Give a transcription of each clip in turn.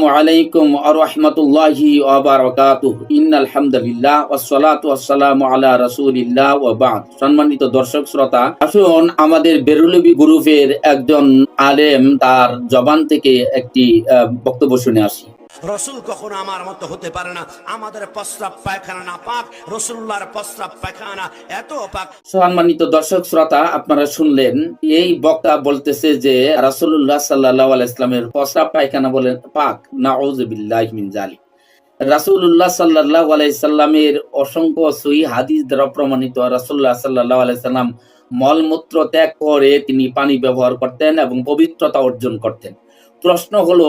আসসালামু আলাইকুম ওয়া রাহমাতুল্লাহি ওয়া বারাকাতুহু। ইন্নাল হামদুলিল্লাহ ওয়াস সালাতু ওয়াস সালামু আলা রাসূলিল্লাহ ওয়া বা'দ। সম্মানিত দর্শক শ্রোতা, আসুন আমাদের বেরলভী গ্রুপের একজন আলেম তার জবান থেকে একটি বক্তব্য শুনে আসি। রসুল কখনো আমার মতো হতে পারে না। আমাদের প্রস্রাব পায়খানা না পাক, রসুল্লাহর প্রস্রাব পায়খানা এত পাক। সম্মানিত দর্শক শ্রোতা, আপনারা শুনলেন এই বক্তা বলতেছে যে রাসূলুল্লাহ সাল্লাল্লাহু আলাইহি ওয়াসাল্লামের প্রস্রাব পায়খানা বলেন পাক। নাউযুবিল্লাহি মিন যালিক। রাসূলুল্লাহ সাল্লাল্লাহু আলাইহি সাল্লামের অসংখ্য সহিহ হাদিস দ্বারা প্রমাণিত রাসূলুল্লাহ সাল্লাল্লাহু আলাইহি সাল্লাম মলমূত্র ত্যাগ করে তিনি পানি ব্যবহার করতেন এবং পবিত্রতা অর্জন করতেন। প্রশ্ন হলো,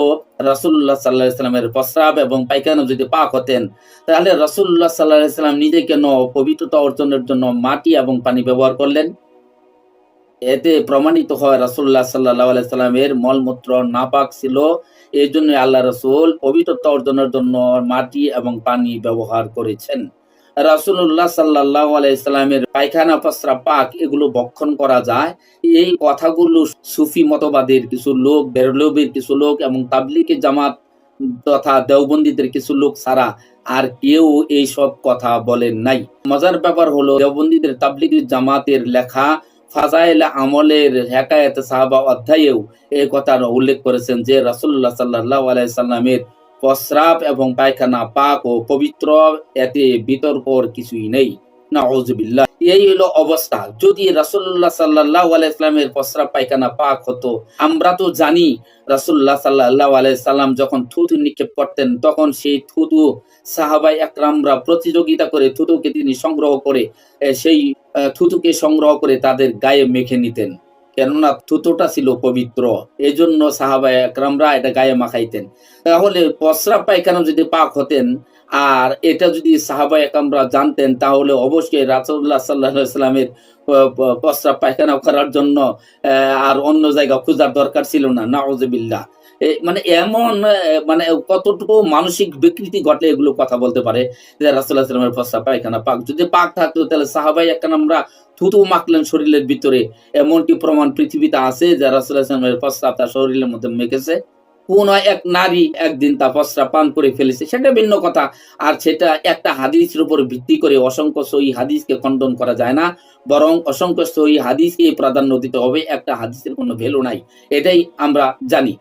রাসূলুল্লাহ সাল্লাল্লাহু আলাইহি সাল্লামের প্রস্রাব এবং পায়খানা যদি পাক হতেন, তাহলে রাসূলুল্লাহ সাল্লাল্লাহু আলাইহি সাল্লাম নিজে কেন পবিত্রতা অর্জনের জন্য মাটি এবং পানি ব্যবহার করলেন? এতে প্রমাণিত হয় রাসূলুল্লাহ সাল্লাল্লাহু আলাইহি সাল্লামের মলমূত্র নাপাক ছিল। এজন্য আল্লাহ রাসূল পবিত্রতা অর্জনের জন্য মাটি এবং পানি ব্যবহার করেছেন। রাসূলুল্লাহ সাল্লাল্লাহু আলাইহি সাল্লামের পায়খানা প্রস্রাব পাক এগুলো ভক্ষণ করা যায়। এই কথাগুলো সুফি মতবাদের কিছু লোক, বেরলভীর কিছু লোক এবং তাবলীগী জামাত তথা দেওবন্দীদের কিছু লোক ছাড়া আর কেউ এই সব কথা বলেন নাই। মজার ব্যাপার হলো, দেওবন্দীদের তাবলীগী জামাতের লেখা ফাজাইল আমলের হেকায়েত সাহাবা অধ্যায়েও এই কথার উল্লেখ করেছেন যে রাসূলুল্লাহ সাল্লাল্লাহু আলাইহি সাল্লামের প্রস্রাব এবং পায়খানা পাক ও পবিত্র, এতে বিতর্কর কিছুই নেই। নাউযুবিল্লাহ। এই হলো অবস্থা। যদি রাসূলুল্লাহ সাল্লাল্লাহু আলাইহি সাল্লামের প্রস্রাব পায়খানা পাক হতো, আমরা তো জানি রাসূলুল্লাহ সাল্লাল্লাহু আলাইহি সাল্লাম যখন থুতু নিক্ষেপ করতেন তখন সেই থুতু সাহাবায়ে একরামরা প্রতিযোগিতা করে থুতুকে তিনি সংগ্রহ করে সেই থুতুকে সংগ্রহ করে তাদের গায়ে মেখে নিতেন। কেননা থুতুটা ছিল পবিত্র, এজন্য সাহাবায়ে একরামরা এটা গায়ে মাখাইতেন। তাহলে প্রস্রাব পায়খানা যদি পাক হতেন আর এটা যদি সাহাবায়ে একরামরা জানতেন, তাহলে অবশ্যই রাসূলুল্লাহ সাল্লাল্লাহু আলাইহি সাল্লামের প্রস্রাব পায়খানা করার জন্য আর অন্য জায়গা খোঁজার দরকার ছিল না। নাউযুবিল্লাহ। মানে এমন মানে কতটুকু মানসিক বিকৃতি ঘটলে এগুলো কথা বলতে পারে যে রাসূলুল্লাহ সাল্লাল্লাহু আলাইহি ওয়াসাল্লামের প্রস্রাব পায়খানা পাক। যদি পাক থাকতো তাহলে সাহাবায়ে একরামরা থুতু মাখলেন শরীরের ভিতরে, এমনটি প্রমাণ পৃথিবীতে আছে যে রাসূলুল্লাহ সাল্লাল্লাহু আলাইহি ওয়াসাল্লামের প্রস্রাব তার শরীরের মধ্যে মেখেছে। কোন এক নারী একদিন তার প্রস্রাব পান করে ফেলেছে, সেটা ভিন্ন কথা। আর সেটা একটা হাদিসের উপর ভিত্তি করে অসংখ্য সহিহ হাদিসকে খণ্ডন করা যায় না, বরং অসংখ্য সহিহ হাদিসকে প্রাধান্য দিতে হবে। একটা হাদিসের কোনো ভ্যালু নাই, এটাই আমরা জানি।